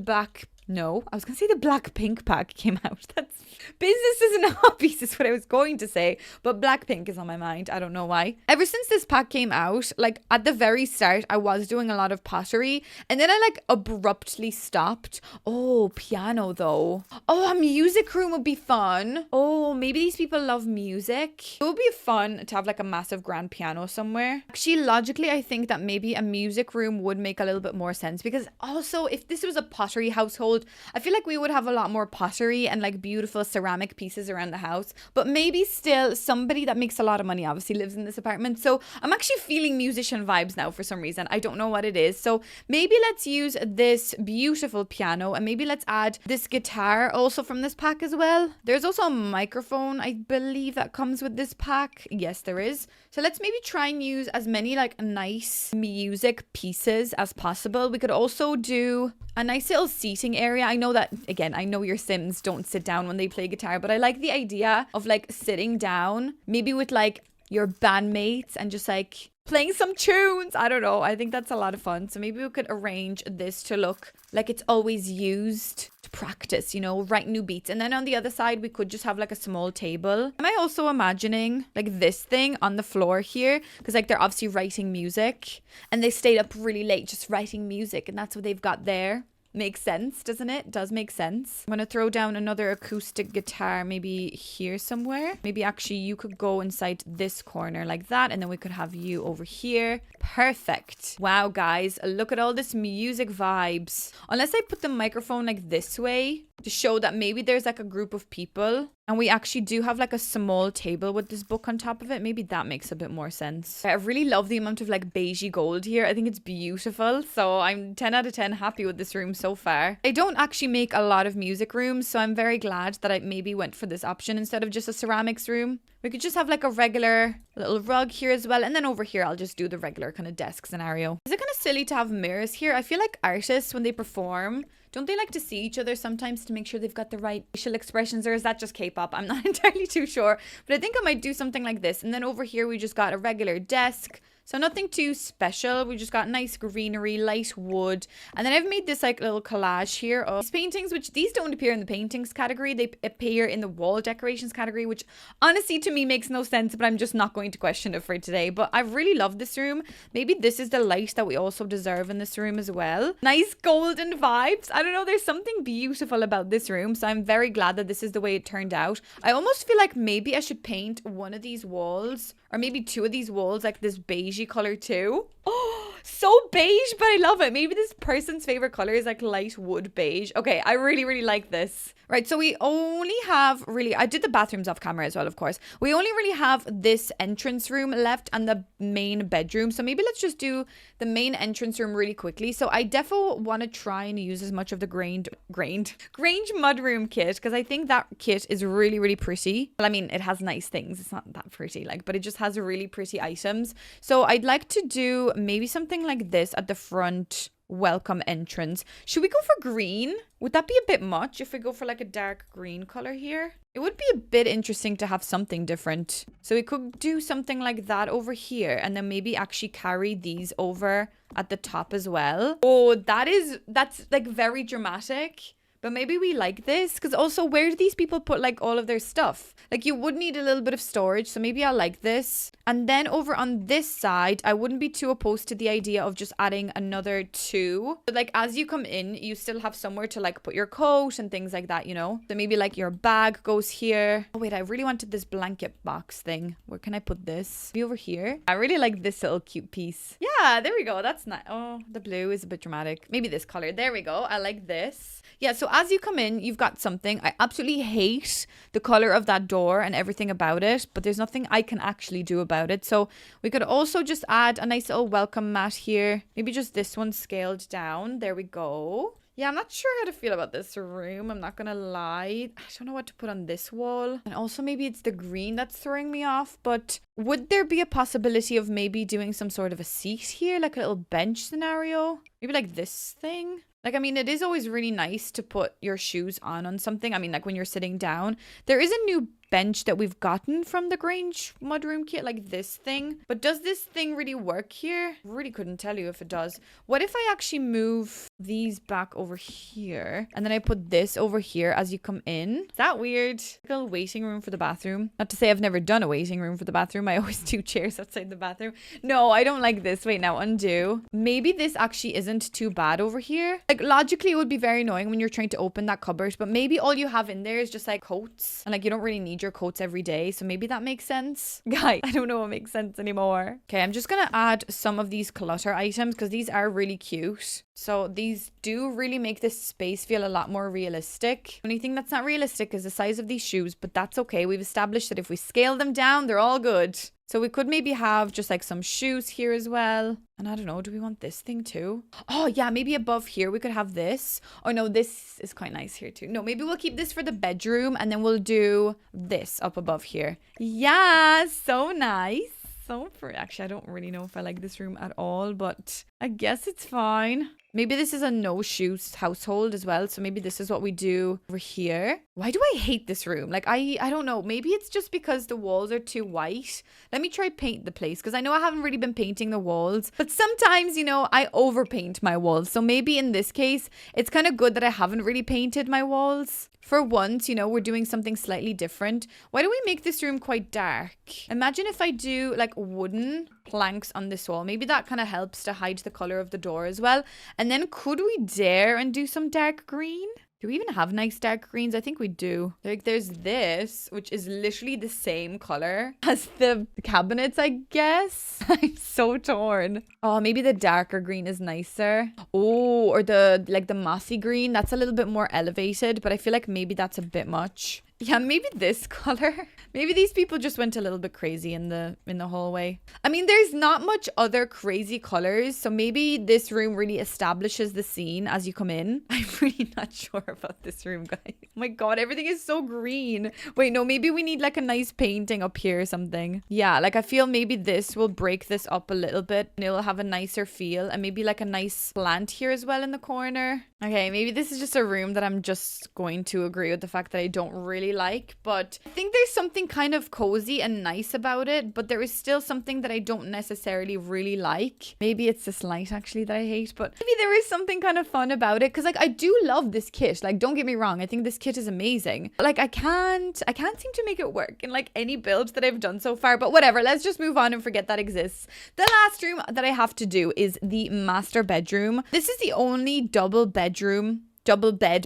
Speaker 1: Blackpink pack came out. That's businesses and hobbies is what I was going to say, but Blackpink is on my mind. I don't know why. Ever since this pack came out, like at the very start, I was doing a lot of pottery and then I like abruptly stopped. Oh, piano though. Oh, a music room would be fun. Oh, maybe these people love music. It would be fun to have like a massive grand piano somewhere. Actually, logically, I think that maybe a music room would make a little bit more sense because also if this was a pottery household, I feel like we would have a lot more pottery and like beautiful ceramic pieces around the house, but maybe still somebody that makes a lot of money obviously lives in this apartment. So I'm actually feeling musician vibes now for some reason. I don't know what it is. So maybe let's use this beautiful piano and maybe let's add this guitar also from this pack as well. There's also a microphone, I believe, that comes with this pack. Yes, there is. So let's maybe try and use as many like nice music pieces as possible. We could also do a nice little seating area. I know that, again, I know your Sims don't sit down when they play guitar, but I like the idea of like sitting down, maybe with like your bandmates and just like playing some tunes. I don't know. I think that's a lot of fun. So maybe we could arrange this to look like it's always used to practice, you know, write new beats. And then on the other side, we could just have like a small table. Am I also imagining like this thing on the floor here? Because like they're obviously writing music and they stayed up really late just writing music. And that's what they've got there. Makes sense, doesn't it? Does make sense. I'm gonna throw down another acoustic guitar maybe here somewhere. Maybe actually you could go inside this corner like that, and then we could have you over here. Perfect. Wow, guys, look at all this music vibes. Unless I put the microphone like this way to show that maybe there's like a group of people and we actually do have like a small table with this book on top of it. Maybe that makes a bit more sense. I really love the amount of like beigey gold here. I think it's beautiful. So I'm 10 out of 10 happy with this room so far. I don't actually make a lot of music rooms, so I'm very glad that I maybe went for this option instead of just a ceramics room. We could just have like a regular little rug here as well. And then over here, I'll just do the regular kind of desk scenario. Is it kind of silly to have mirrors here? I feel like artists, when they perform, don't they like to see each other sometimes to make sure they've got the right facial expressions? Or is that just K-pop? I'm not entirely too sure. But I think I might do something like this. And then over here, we just got a regular desk. So nothing too special. We just got nice greenery, light wood. And then I've made this like little collage here of these paintings, which these don't appear in the paintings category. They appear in the wall decorations category, which honestly to me makes no sense, but I'm just not going to question it for today. But I really love this room. Maybe this is the light that we also deserve in this room as well. Nice golden vibes. I don't know. There's something beautiful about this room. So I'm very glad that this is the way it turned out. I almost feel like maybe I should paint one of these walls or maybe two of these walls like this beigey color too. Oh, so beige, but I love it. Maybe this person's favorite color is like light wood beige. Okay, I really like this. Right, so we only have really, I did the bathrooms off camera as well, of course. We only really have this entrance room left and the main bedroom. So maybe let's just do the main entrance room really quickly. So I defo want to try and use as much of the Grange mudroom kit because I think that kit is really pretty. Well, I mean, it has nice things. It's not that pretty, like, but it just has really pretty items. So I'd like to do maybe something like this at the front welcome entrance. Should we go for green? Would that be a bit much if we go for like a dark green color here? It would be a bit interesting to have something different. So we could do something like that over here and then maybe actually carry these over at the top as well. Oh, that's like very dramatic. But maybe we like this because also where do these people put like all of their stuff? Like you would need a little bit of storage. So maybe I like this. And then over on this side, I wouldn't be too opposed to the idea of just adding another 2. But like as you come in, you still have somewhere to like put your coat and things like that, you know? So maybe like your bag goes here. Oh wait, I really wanted this blanket box thing. Where can I put this? Be over here. I really like this little cute piece. Yeah, there we go. That's nice. Oh, the blue is a bit dramatic. Maybe this color. There we go. I like this. Yeah, so as you come in, you've got something. I absolutely hate the color of that door and everything about it, but there's nothing I can actually do about it. So we could also just add a nice little welcome mat here. Maybe just this one scaled down. There we go. Yeah, I'm not sure how to feel about this room. I'm not gonna lie. I don't know what to put on this wall. And also maybe it's the green that's throwing me off. But would there be a possibility of maybe doing some sort of a seat here? Like a little bench scenario? Maybe like this thing? Like, I mean, it is always really nice to put your shoes on something. I mean, like when you're sitting down. There is a new bench that we've gotten from the Grange mudroom kit, like this thing. But does this thing really work here? Really couldn't tell you if it does. What if I actually move these back over here and then I put this over here as you come in? Is that weird? Like a little waiting room for the bathroom. Not to say I've never done a waiting room for the bathroom. I always do chairs outside the bathroom. No, I don't like this. Wait, now undo. Maybe this actually isn't too bad over here. Like logically it would be very annoying when you're trying to open that cupboard, but maybe all you have in there is just like coats and like you don't really need your coats every day, so maybe that makes sense. Guys, I don't know what makes sense anymore. Okay, I'm just gonna add some of these clutter items because these are really cute. So these do really make this space feel a lot more realistic. The only thing that's not realistic is the size of these shoes, but that's okay. We've established that if we scale them down, they're all good. So we could maybe have just like some shoes here as well. And I don't know, do we want this thing too? Oh yeah, maybe above here we could have this. Oh no, this is quite nice here too. No, maybe we'll keep this for the bedroom and then we'll do this up above here. Yeah, so nice. So pretty. Actually, I don't really know if I like this room at all, but I guess it's fine. Maybe this is a no shoes household as well. So maybe this is what we do over here. Why do I hate this room? Like, I don't know. Maybe it's just because the walls are too white. Let me try paint the place because I know I haven't really been painting the walls. But sometimes, you know, I overpaint my walls. So maybe in this case, it's kind of good that I haven't really painted my walls. For once, you know, we're doing something slightly different. Why don't we make this room quite dark? Imagine if I do like wooden planks on this wall. Maybe that kind of helps to hide the color of the door as well. And then could we dare and do some dark green? Do we even have nice dark greens? I think we do. Like there's this, which is literally the same color as the cabinets, I guess. I'm so torn. Oh, maybe the darker green is nicer. Oh, or the like the mossy green. That's a little bit more elevated, but I feel like maybe that's a bit much. Yeah, maybe this color. Maybe these people just went a little bit crazy in the hallway. I mean, there's not much other crazy colors, so maybe this room really establishes the scene as you come in. I'm really not sure about this room, guys. Oh my god, everything is so green. Wait, no, maybe we need like a nice painting up here or something. Yeah, like I feel maybe this will break this up a little bit and it'll have a nicer feel, and maybe like a nice plant here as well in the corner. Okay, maybe this is just a room that I'm just going to agree with the fact that I don't really like, but I think there's something kind of cozy and nice about it, but there is still something that I don't necessarily really like. Maybe it's this light actually that I hate, but maybe there is something kind of fun about it because like I do love this kit. Like don't get me wrong, I think this kit is amazing. But, like I can't seem to make it work in like any build that I've done so far, but whatever, let's just move on and forget that exists. The last room that I have to do is the master bedroom. This is the only double bed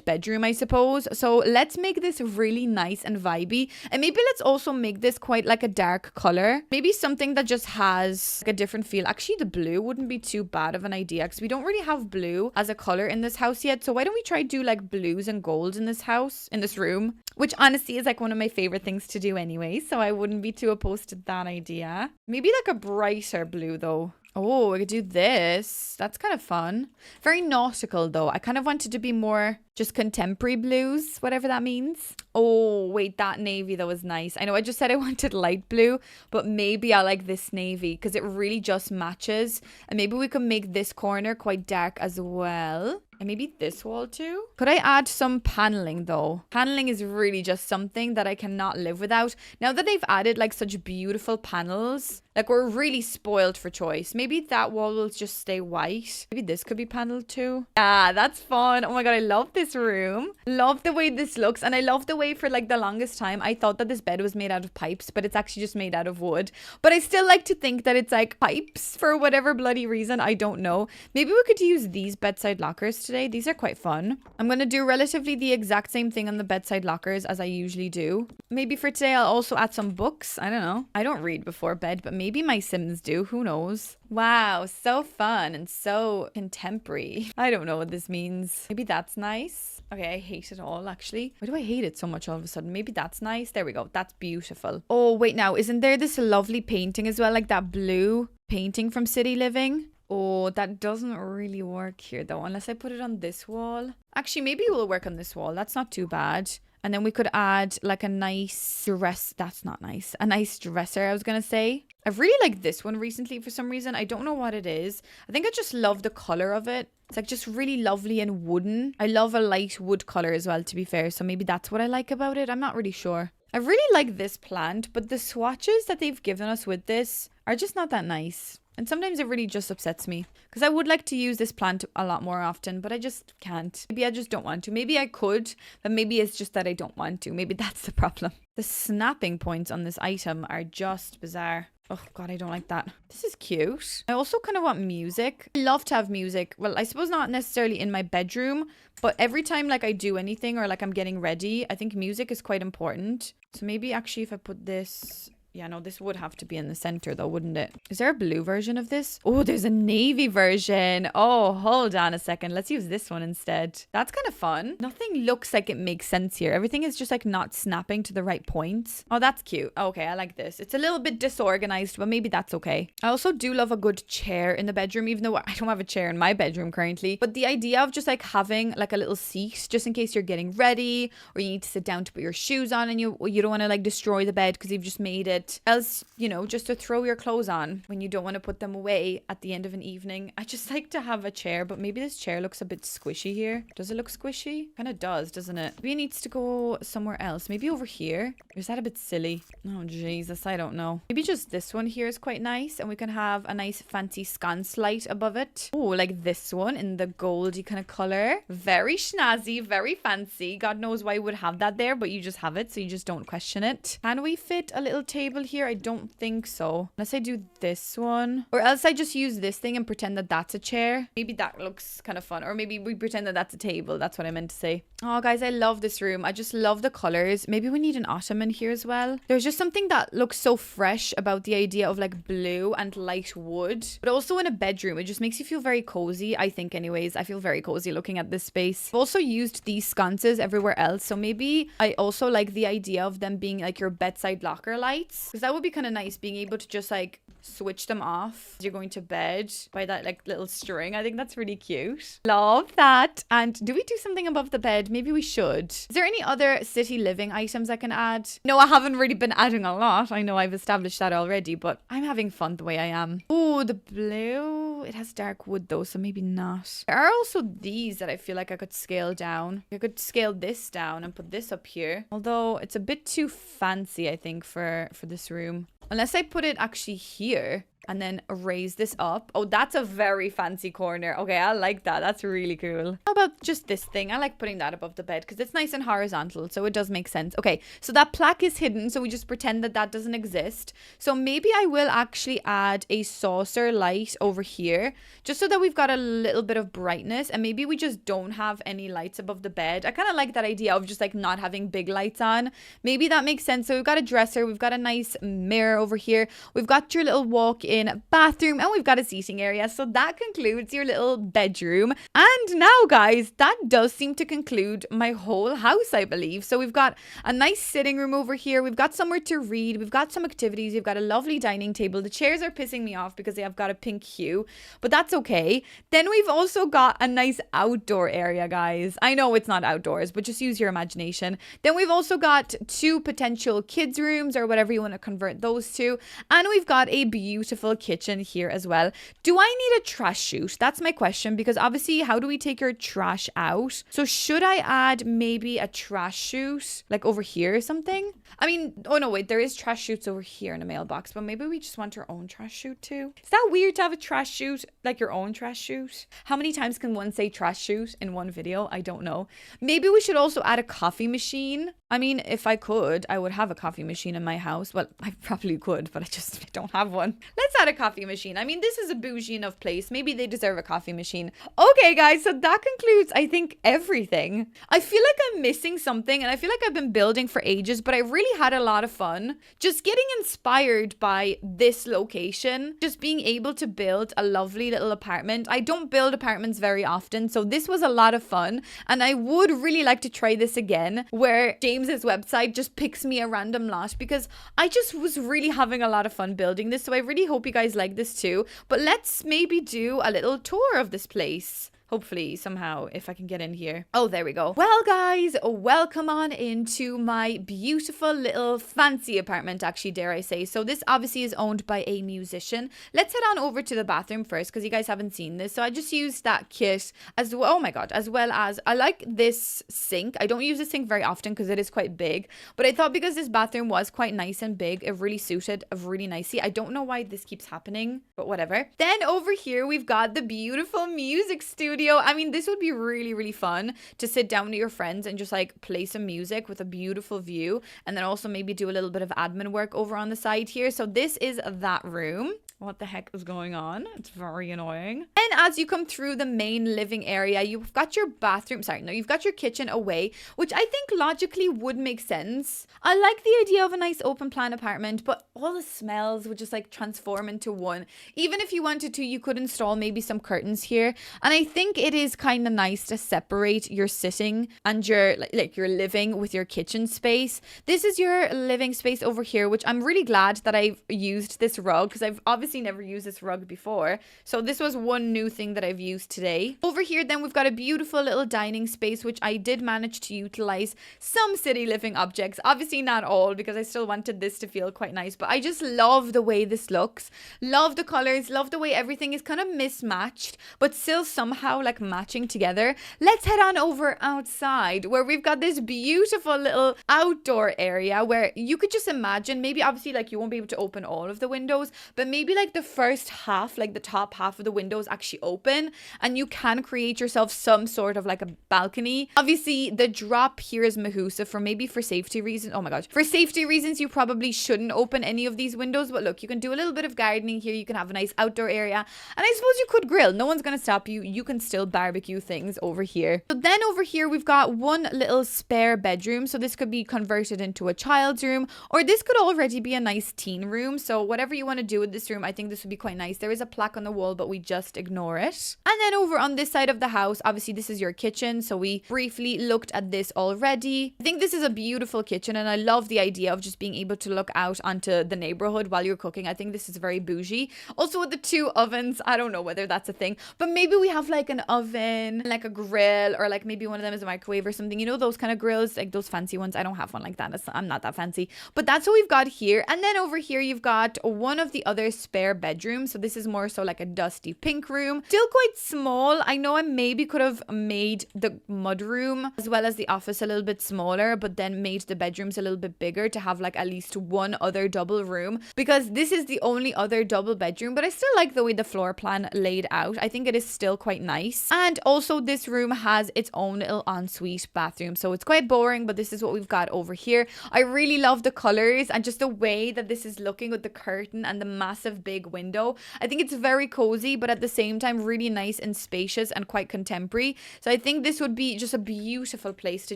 Speaker 1: bedroom, I suppose. So let's make this really nice and vibey, and maybe let's also make this quite like a dark color, maybe something that just has like a different feel. Actually, the blue wouldn't be too bad of an idea because we don't really have blue as a color in this house yet. So why don't we try do like blues and golds in this house, in this room, which honestly is like one of my favorite things to do anyway, so I wouldn't be too opposed to that idea. Maybe like a brighter blue though. Oh, we could do this. That's kind of fun. Very nautical though. I kind of wanted to be more just contemporary blues, whatever that means. Oh, wait, that navy though is nice. I know I just said I wanted light blue, but maybe I like this navy because it really just matches. And maybe we could make this corner quite dark as well. And maybe this wall too. Could I add some paneling though? Paneling is really just something that I cannot live without. Now that they've added like such beautiful panels, Like, we're really spoiled for choice. Maybe that wall will just stay white. Maybe this could be paneled too. Ah, that's fun. Oh my god, I love this room. Love the way this looks. And I love the way for like the longest time I thought that this bed was made out of pipes, but it's actually just made out of wood. But I still like to think that it's like pipes for whatever bloody reason. I don't know. Maybe we could use these bedside lockers today. These are quite fun. I'm going to do relatively the exact same thing on the bedside lockers as I usually do. Maybe for today I'll also add some books. I don't know. I don't read before bed, but maybe my Sims do. Who knows? Wow, so fun and so contemporary. I don't know what this means. Maybe that's nice. Okay, I hate it all actually. Why do I hate it so much all of a sudden? Maybe that's nice. There we go. That's beautiful. Oh, wait now. Isn't there this lovely painting as well? Like that blue painting from City Living? Oh, that doesn't really work here though, unless I put it on this wall. Actually, maybe it will work on this wall. That's not too bad. And then we could add like a nice dress. That's not nice. A nice dresser, I was going to say. I've really liked this one recently for some reason. I don't know what it is. I think I just love the color of it. It's like just really lovely and wooden. I love a light wood color as well, to be fair. So maybe that's what I like about it. I'm not really sure. I really like this plant, but the swatches that they've given us with this are just not that nice. And sometimes it really just upsets me because I would like to use this plant a lot more often, but I just can't. Maybe I just don't want to. Maybe I could, but maybe it's just that I don't want to. Maybe that's the problem. The snapping points on this item are just bizarre. Oh god, I don't like that. This is cute. I also kind of want music. I love to have music. Well, I suppose not necessarily in my bedroom, but every time like I do anything or like I'm getting ready, I think music is quite important. So maybe actually if I put this... Yeah, no, this would have to be in the center though, wouldn't it? Is there a blue version of this? Oh, there's a navy version. Oh, hold on a second. Let's use this one instead. That's kind of fun. Nothing looks like it makes sense here. Everything is just like not snapping to the right points. Oh, that's cute. Okay, I like this. It's a little bit disorganized, but maybe that's okay. I also do love a good chair in the bedroom, even though I don't have a chair in my bedroom currently. But the idea of just like having like a little seat, just in case you're getting ready or you need to sit down to put your shoes on and you don't want to like destroy the bed because you've just made it. Else, you know, just to throw your clothes on when you don't want to put them away at the end of an evening. I just like to have a chair, but maybe this chair looks a bit squishy here. Does it look squishy? Kind of does, doesn't it? Maybe it needs to go somewhere else. Maybe over here. Or is that a bit silly? Oh, Jesus, I don't know. Maybe just this one here is quite nice and we can have a nice fancy sconce light above it. Oh, like this one in the goldy kind of color. Very snazzy, very fancy. God knows why you would have that there, but you just have it, so you just don't question it. Can we fit a little table here? I don't think so. Unless I do this one. Or else I just use this thing and pretend that that's a chair. Maybe that looks kind of fun. Or maybe we pretend that that's a table. That's what I meant to say. Oh, guys, I love this room. I just love the colors. Maybe we need an ottoman here as well. There's just something that looks so fresh about the idea of like blue and light wood. But also in a bedroom, it just makes you feel very cozy. I think anyways. I feel very cozy looking at this space. I've also used these sconces everywhere else. So maybe I also like the idea of them being like your bedside locker lights. Because that would be kind of nice, being able to just like switch them off as you're going to bed by that like little string. I think that's really cute. Love that. And do we do something above the bed? Maybe we should. Is there any other city living items I can add? No, I haven't really been adding a lot. I know I've established that already, but I'm having fun the way I am. Oh, the blue. It has dark wood though, so maybe not. There are also these that I feel like I could scale down. I could scale this down and put this up here. Although it's a bit too fancy, I think, for this room. Unless I put it actually here and then raise this up. Oh, that's a very fancy corner. Okay, I like that. That's really cool. How about just this thing? I like putting that above the bed because it's nice and horizontal, so it does make sense. Okay, so that plaque is hidden, so we just pretend that that doesn't exist. So maybe I will actually add a saucer light over here just so that we've got a little bit of brightness, and maybe we just don't have any lights above the bed. I kind of like that idea of just like not having big lights on. Maybe that makes sense. So we've got a dresser, we've got a nice mirror over here, we've got your little walk-in bathroom, and we've got a seating area. So that concludes your little bedroom. And now, guys, that does seem to conclude my whole house, I believe. So we've got a nice sitting room over here, we've got somewhere to read, we've got some activities, we've got a lovely dining table. The chairs are pissing me off because they have got a pink hue, but that's okay. Then we've also got a nice outdoor area, guys. I know it's not outdoors, but just use your imagination. Then we've also got 2 potential kids rooms or whatever you want to convert those to, and we've got a beautiful beautiful kitchen here as well. Do I need a trash chute? That's my question, because obviously, how do we take your trash out? So should I add maybe a trash chute like over here or something? I mean, oh no, wait, there is trash chutes over here in a mailbox, but maybe we just want our own trash chute too. Is that weird to have a trash chute, like your own trash chute? How many times can one say trash chute in one video? I don't know. Maybe we should also add a coffee machine. I mean, if I could, I would have a coffee machine in my house. Well, I probably could, but I just don't have one. Let's add a coffee machine. I mean, this is a bougie enough place. Maybe they deserve a coffee machine. Okay, guys, so that concludes, I think, everything. I feel like I'm missing something, and I feel like I've been building for ages, but I really had a lot of fun just getting inspired by this location, just being able to build a lovely little apartment. I don't build apartments very often, so this was a lot of fun, and I would really like to try this again, where James's website just picks me a random lot, because I just was really having a lot of fun building this. So I really hope you guys like this too. But let's maybe do a little tour of this place. Hopefully, somehow, if I can get in here. Oh, there we go. Well, guys, welcome on into my beautiful little fancy apartment, actually, dare I say. So this obviously is owned by a musician. Let's head on over to the bathroom first, because you guys haven't seen this. So I just used that kit as well. Oh my God. As well as, I like this sink. I don't use this sink very often because it is quite big. But I thought because this bathroom was quite nice and big, it really suited really nicely. I don't know why this keeps happening, but whatever. Then over here, we've got the beautiful music studio. I mean, this would be really, really fun to sit down with your friends and just like play some music with a beautiful view, and then also maybe do a little bit of admin work over on the side here. So this is that room. What the heck is going on? It's very annoying. And as you come through the main living area, you've got your bathroom. Sorry, no, you've got your kitchen away, which I think logically would make sense. I like the idea of a nice open plan apartment, but all the smells would just like transform into one. Even if you wanted to, you could install maybe some curtains here. And I think it is kind of nice to separate your sitting and your like your living with your kitchen space. This is your living space over here, which I'm really glad that I've used this rug, because I've obviously never used this rug before. So this was one new thing that I've used today. Over here then we've got a beautiful little dining space, which I did manage to utilize some city living objects. Obviously not all, because I still wanted this to feel quite nice, but I just love the way this looks. Love the colors, love the way everything is kind of mismatched, but still somehow like matching together. Let's head on over outside, where we've got this beautiful little outdoor area where you could just imagine, maybe obviously like you won't be able to open all of the windows, but maybe like the first half, like the top half of the windows actually open, and you can create yourself some sort of like a balcony. Obviously the drop here is Mahusa for safety reasons. Oh my gosh, for safety reasons you probably shouldn't open any of these windows, but look, you can do a little bit of gardening here. You can have a nice outdoor area, and I suppose you could grill. No one's gonna stop you. You can still barbecue things over here. So then over here we've got one little spare bedroom. So this could be converted into a child's room, or this could already be a nice teen room. So whatever you want to do with this room, I think this would be quite nice. There is a plaque on the wall, but we just ignore it. And then over on this side of the house, obviously this is your kitchen. So we briefly looked at this already. I think this is a beautiful kitchen, and I love the idea of just being able to look out onto the neighborhood while you're cooking. I think this is very bougie. Also with the two ovens, I don't know whether that's a thing, but maybe we have like an oven, like a grill, or like maybe one of them is a microwave or something. You know, those kind of grills, like those fancy ones. I don't have one like that. I'm not that fancy, but that's what we've got here. And then over here, you've got one of the other spare bedrooms. So this is more so like a dusty pink room. Still quite small. I know I maybe could have made the mudroom as well as the office a little bit smaller, but then made the bedrooms a little bit bigger to have like at least one other double room, because this is the only other double bedroom. But I still like the way the floor plan laid out. I think it is still quite nice. And also this room has its own little ensuite bathroom. So it's quite boring, but this is what we've got over here. I really love the colors and just the way that this is looking with the curtain and the massive big window. I think it's very cozy, but at the same time really nice and spacious and quite contemporary. So I think this would be just a beautiful place to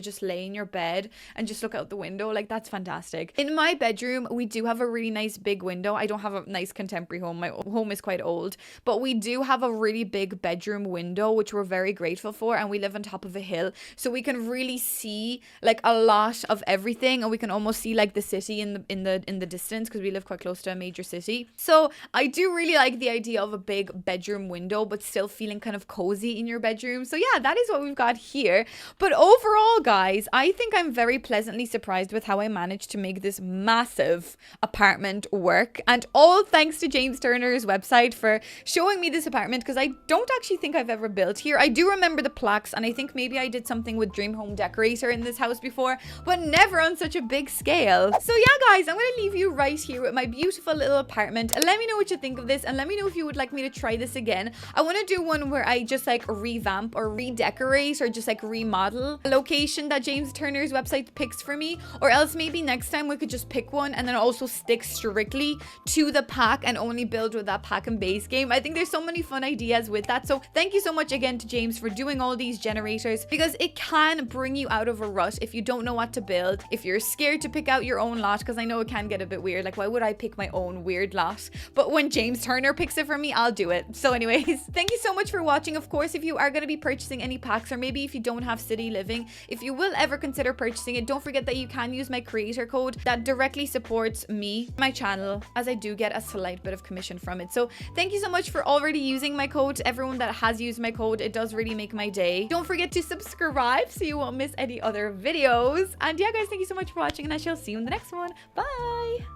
Speaker 1: just lay in your bed and just look out the window. Like, that's fantastic. In my bedroom, we do have a really nice big window. I don't have a nice contemporary home. My home is quite old, but we do have a really big bedroom window, which we're very grateful for. And we live on top of a hill, so we can really see like a lot of everything, and we can almost see like the city in the distance, because we live quite close to a major city. So I do really like the idea of a big bedroom window, but still feeling kind of cozy in your bedroom. So yeah, that is what we've got here. But overall, guys, I think I'm very pleasantly surprised with how I managed to make this massive apartment work. And all thanks to James Turner's website for showing me this apartment, because I don't actually think I've ever built here. I do remember the plaques, and I think maybe I did something with Dream Home Decorator in this house before, but never on such a big scale. So yeah, guys, I'm gonna leave you right here with my beautiful little apartment. Let me know what you think of this, and let me know if you would like me to try this again. I want to do one where I just like revamp or redecorate or just like remodel a location that James Turner's website picks for me, or else maybe next time we could just pick one and then also stick strictly to the pack and only build with that pack and base game. I think there's so many fun ideas with that. So thank you so much again to James for doing all these generators, because it can bring you out of a rut if you don't know what to build, if you're scared to pick out your own lot, because I know it can get a bit weird. Like, why would I pick my own weird lot? But when James Turner picks it for me, I'll do it. So anyways, thank you so much for watching. Of course, if you are going to be purchasing any packs, or maybe if you don't have city living, if you will ever consider purchasing it, don't forget that you can use my creator code that directly supports me, my channel, as I do get a slight bit of commission from it. So thank you so much for already using my code. To everyone that has used my code, it does really make my day. Don't forget to subscribe so you won't miss any other videos. And yeah, guys, thank you so much for watching, and I shall see you in the next one. Bye.